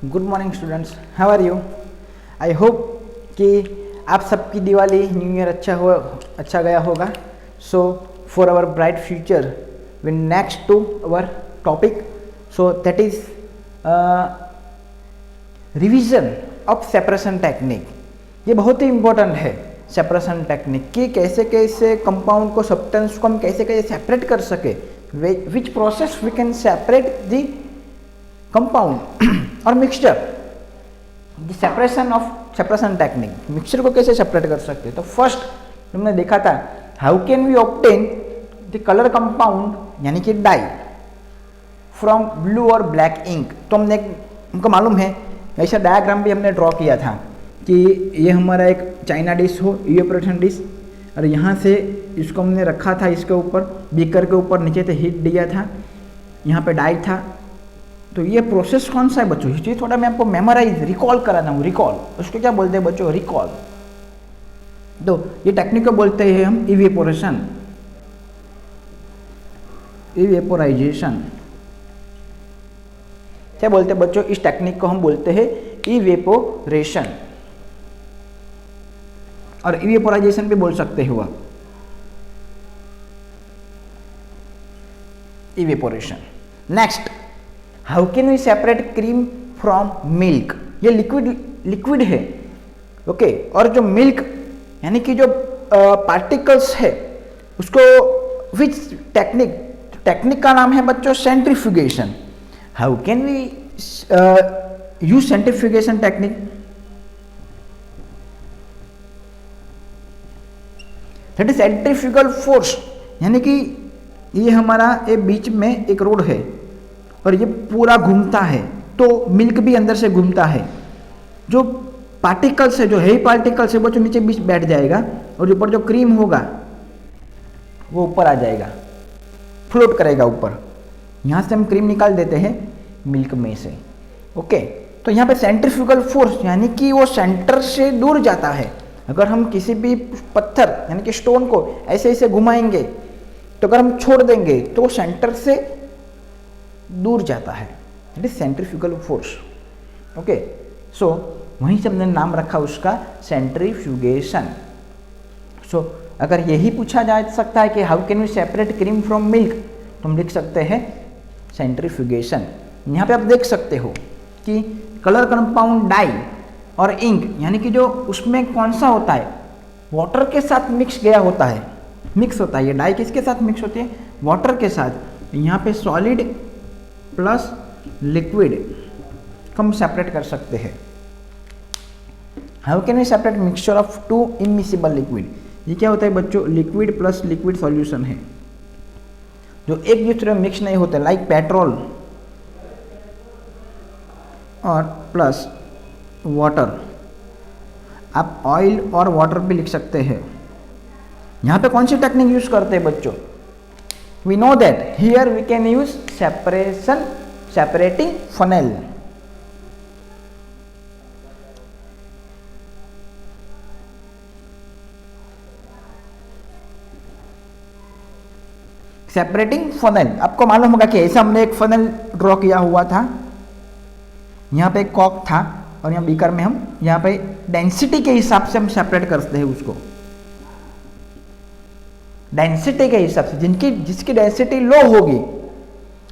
Good morning students, how are you? I hope कि आप सबकी दिवाली न्यू ईयर अच्छा गया होगा. So for our bright future we next to our topic, so that is revision of separation technique. ये बहुत ही इम्पोर्टेंट है सेपरेशन टेक्निक कि कैसे कैसे कंपाउंड को सब्सटेंस को हम कैसे कैसे सेपरेट कर सके, which process we can separate the compound और mixture. The separation of separation technique, mixture को कैसे सेपरेट कर सकते हैं. तो फर्स्ट हमने देखा था how can we obtain the colour compound यानी कि डाई फ्रॉम ब्लू और ब्लैक इंक. तो हमको मालूम है, ऐसा डायग्राम भी हमने ड्रॉ किया था कि ये हमारा एक चाइना डिश हो, इवेपोरेशन डिश, और यहाँ से इसको हमने रखा था इसके ऊपर, बीकर के ऊपर नीचे से हीट दिया था, यहाँ पे डाई था. तो ये प्रोसेस कौन सा है बच्चों, ये थोड़ा मैं आपको मेमोराइज रिकॉल कराना हूँ. रिकॉल उसको क्या बोलते हैं बच्चों, रिकॉल. तो ये टेक्निक को बोलते हैं हम इवेपोरेशन, इवेपोराइजेशन. क्या बोलते हैं बच्चों, इस टेक्निक को हम बोलते हैं इवेपोरेशन, और इवेपोराइजेशन भी बोल सकते हो आप, evaporation. Next, how can we separate cream from milk. ये लिक्विड है, ओके. और जो मिल्क यानी कि जो पार्टिकल्स है उसको विच टेक्निक का नाम है बच्चों centrifugation. How can we use centrifugation technique. That is centrifugal force, यानी कि ये हमारा ये बीच में एक रोड है और ये पूरा घूमता है, तो मिल्क भी अंदर से घूमता है. जो पार्टिकल्स है, जो हेवी पार्टिकल्स है, वो जो नीचे बीच बैठ जाएगा और ऊपर जो क्रीम होगा वो ऊपर आ जाएगा, फ्लोट करेगा ऊपर. यहाँ से हम क्रीम निकाल देते हैं मिल्क में से, ओके. तो यहाँ पे सेंट्रीफ्यूगल फोर्स यानी कि वो सेंटर से दूर जाता है. अगर हम किसी भी पत्थर यानी कि स्टोन को ऐसे ऐसे घुमाएंगे, तो अगर हम छोड़ देंगे तो सेंटर से दूर जाता है. It is centrifugal force, okay. So वहीं से हमने नाम रखा उसका सेंट्रीफ्यूगेशन. सो अगर यही पूछा जा सकता है कि how can we separate cream from milk, तो हम लिख सकते हैं सेंट्रीफ्यूगेशन. यहाँ पे आप देख सकते हो कि कलर कंपाउंड डाई और इंक यानी कि जो उसमें कौन सा होता है, वाटर के साथ मिक्स गया होता है, मिक्स होता है. ये डाई किसके साथ मिक्स होती है, वाटर के साथ. यहाँ पे सॉलिड प्लस लिक्विड को हम सेपरेट कर सकते हैं. How can we separate mixture of two immiscible liquid. ये क्या होता है बच्चों, लिक्विड प्लस लिक्विड सॉल्यूशन है जो एक दूसरे में मिक्स नहीं होते, लाइक पेट्रोल और प्लस वाटर. आप ऑयल और वाटर भी लिख सकते हैं. यहाँ पे कौन सी टेक्निक यूज करते हैं बच्चों, we know that here we can use separating funnel. Separating funnel, आपको मालूम होगा कि ऐसा हमने एक फनेल ड्रॉ किया हुआ था. यहाँ पे एक कॉक था और यहाँ बीकर में हम यहाँ पे डेंसिटी के हिसाब से हम सेपरेट करते हैं उसको. डेंसिटी के हिसाब से जिसकी डेंसिटी लो होगी,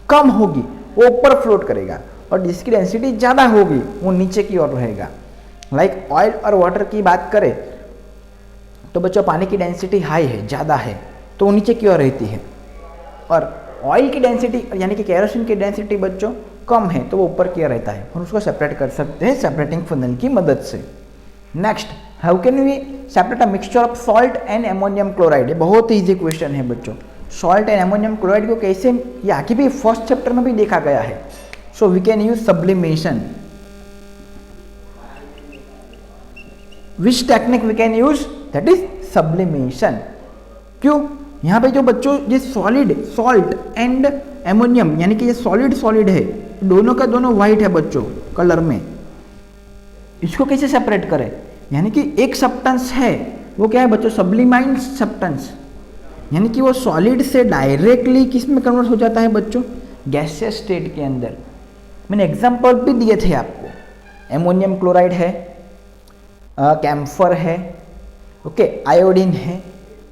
कम होगी, वो ऊपर फ्लोट करेगा, और जिसकी डेंसिटी ज़्यादा होगी वो नीचे की ओर रहेगा. लाइक ऑयल और वाटर की बात करें तो बच्चों पानी की डेंसिटी हाई है, ज़्यादा है, तो वो नीचे की ओर रहती है. और ऑयल की डेंसिटी यानी कि केरोसिन की डेंसिटी बच्चों कम है, तो वो ऊपर की ओर रहता है, और उसको सेपरेट कर सकते हैं सेपरेटिंग फनेल की मदद से. Next, how can we separate a mixture of salt and ammonium chloride. ये बहुत ही इजी क्वेश्चन है बच्चों. सॉल्ट एंड अमोनियम क्लोराइड को कैसे, ये आगे भी फर्स्ट चैप्टर में भी देखा गया है. So we can use sublimation. Which technique we can use, that is sublimation. क्यों, यहाँ पे जो बच्चों ये सॉल्ट एंड एमोनियम यानी कि ये सॉलिड है, दोनों का दोनों वाइट है बच्चों कलर में. इसको कैसे सेपरेट करें, यानी कि एक सब्सटेंस है, वो क्या है बच्चों, सब्लिमाइंड सब्सटेंस, यानी कि वो सॉलिड से डायरेक्टली किस में कन्वर्ट हो जाता है बच्चों, गैसियस स्टेट के अंदर. मैंने एग्जांपल भी दिए थे आपको. एमोनियम क्लोराइड है, कैम्फर है, ओके, आयोडीन है,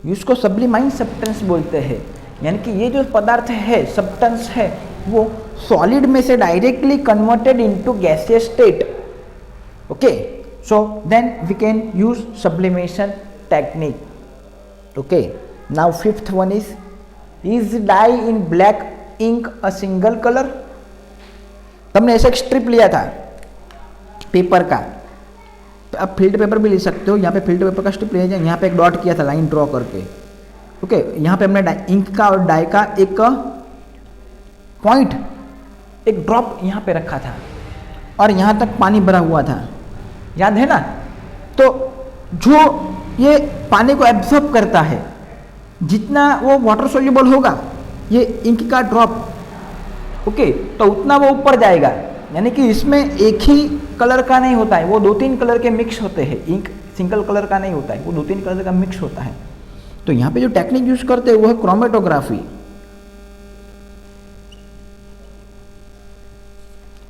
इसको सब्लिमाइन सब्सटेंस बोलते हैं। यानी कि ये जो पदार्थ है, सब्सटेंस है, वो सॉलिड में से directly converted into gaseous state, okay, so then we can use sublimation technique, okay. Now fifth one is dye in black ink a single colour. तुमने ऐसा एक स्ट्रिप लिया था पेपर का, तो आप फिल्ड पेपर भी ले सकते हो। यहाँ पे फिल्ड पेपर का स्ट्रिप लिया जाए, यहाँ पे एक डॉट किया था लाइन ड्रॉ करके, ओके। यहाँ पे हमने इंक का और डाई का एक पॉइंट, एक ड्रॉप यहाँ पे रखा था और यहाँ तक पानी भरा हुआ था, याद है ना। तो जो ये पानी को एब्जॉर्ब करता है, जितना वो वाटर सोल्यूबल होगा ये इंक का ड्रॉप, ओके, तो उतना वो ऊपर जाएगा। यानी कि इसमें एक ही कलर का नहीं होता है, वो 2-3 कलर के मिक्स होते हैं। इंक सिंगल कलर का नहीं होता है, वो 2-3 कलर का मिक्स होता है। तो यहाँ पे जो टेक्निक यूज करते हैं वो है chromatography.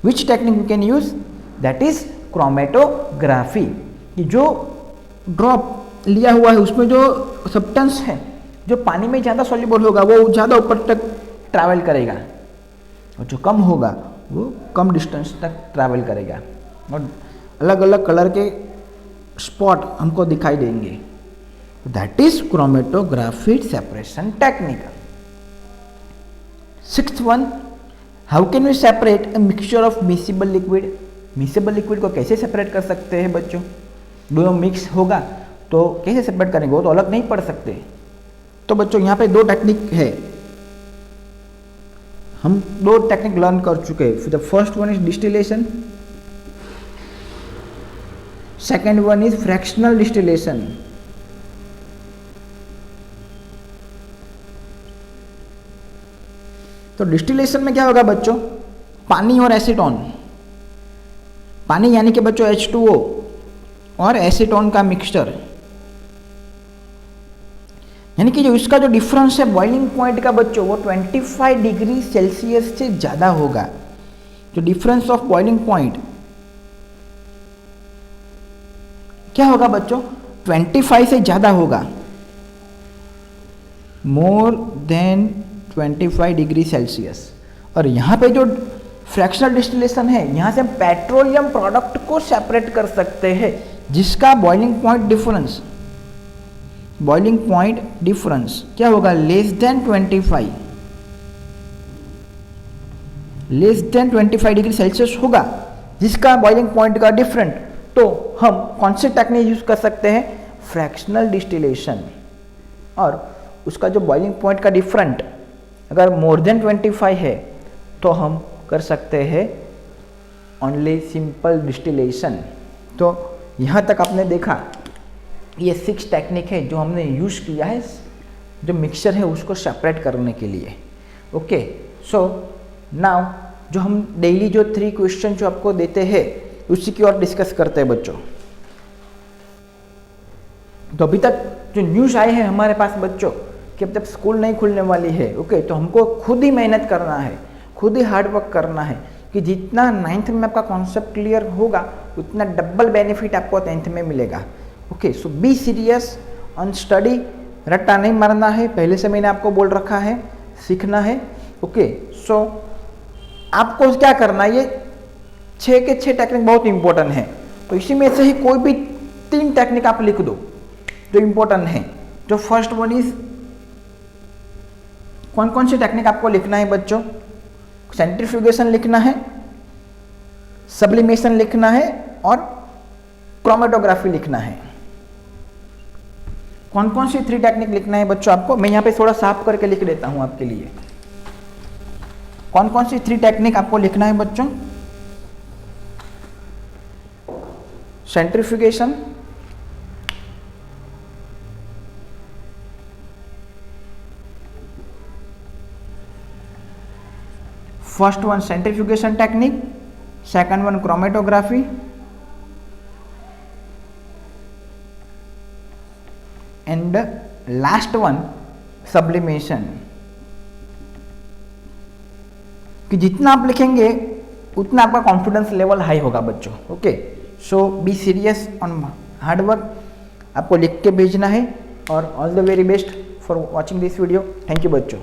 Which technique we can use, that is chromatography. कि जो ड्रॉप लिया हुआ है उसमें जो सब्सटेंस है, जो पानी में ज़्यादा सॉल्युबल होगा वो ज़्यादा ऊपर तक ट्रैवल करेगा, और जो कम होगा वो कम डिस्टेंस तक ट्रैवल करेगा, और अलग अलग कलर के स्पॉट हमको दिखाई देंगे। That is chromatography separation technique. Sixth one, how can we separate a mixture of miscible liquid. Miscible liquid को कैसे सेपरेट कर सकते हैं बच्चों? दोनों मिक्स होगा तो कैसे सेपरेट करेंगे, वो तो अलग नहीं पड़ सकते। तो बच्चों यहाँ पे 2 टेक्निक है, हम 2 टेक्निक लर्न कर चुके हैं। The first one is distillation, second one is fractional distillation. तो डिस्टिलेशन में क्या होगा बच्चों, पानी और एसीटोन, पानी यानी कि बच्चों H2O और एसीटोन का मिक्सचर, यानी कि जो इसका जो डिफरेंस है बॉइलिंग पॉइंट का बच्चों, वो 25 डिग्री सेल्सियस से ज़्यादा होगा। जो डिफरेंस ऑफ बॉइलिंग पॉइंट क्या होगा बच्चों, 25 से ज़्यादा होगा, मोर देन 25 डिग्री सेल्सियस। और यहाँ पे जो फ्रैक्शनल डिस्टिलेशन है, यहाँ से हम पेट्रोलियम प्रोडक्ट को सेपरेट कर सकते हैं, जिसका boiling point difference, boiling point difference क्या होगा, less than 25, less than 25 degree Celsius होगा, जिसका बॉइलिंग पॉइंट का डिफरेंट। तो हम कौन से टेक्निक यूज कर सकते हैं, फ्रैक्शनल डिस्टिलेशन। और उसका जो बॉइलिंग पॉइंट का डिफरेंट अगर मोर देन 25 है तो हम कर सकते हैं ओनली सिंपल डिस्टिलेशन। तो यहाँ तक आपने देखा, ये 6 टेक्निक है जो हमने यूज किया है जो मिक्सचर है उसको सेपरेट करने के लिए, ओके। सो नाउ जो हम डेली जो 3 क्वेश्चन जो आपको देते हैं उसी की और डिस्कस करते हैं बच्चों। तो अभी तक जो न्यूज़ आए हैं हमारे पास बच्चों कि अब तक स्कूल नहीं खुलने वाली है, ओके, तो हमको खुद ही मेहनत करना है, खुद ही हार्ड वर्क करना है कि जितना 9th में आपका कॉन्सेप्ट क्लियर होगा उतना डबल बेनिफिट आपको 10th में मिलेगा, okay. So be serious on study, रट्टा नहीं मारना है, पहले से मैंने आपको बोल रखा है, सीखना है, ओके। सो आपको क्या करना है, ये 6 के 6 टेक्निक बहुत इंपॉर्टेंट है, तो इसी में से ही कोई भी 3 टेक्निक आप लिख दो जो इंपॉर्टेंट है। जो फर्स्ट वन इज, कौन कौन सी टेक्निक आपको लिखना है बच्चों, सेंट्रीफ्यूगेशन लिखना है, सब्लिमेशन लिखना है और क्रोमेटोग्राफी लिखना है। कौन कौन सी 3 टेक्निक लिखना है बच्चों आपको, मैं यहाँ पे थोड़ा साफ करके लिख देता हूं आपके लिए। कौन कौन सी 3 टेक्निक आपको लिखना है बच्चों, centrifugation, first one centrifugation technique, second one chromatography and last one sublimation. कि जितना आप लिखेंगे उतना आपका कॉन्फिडेंस लेवल हाई होगा बच्चों। Okay, so be serious on hard work, आपको लिख के भेजना है। और all the very best for watching this video. Thank you बच्चों।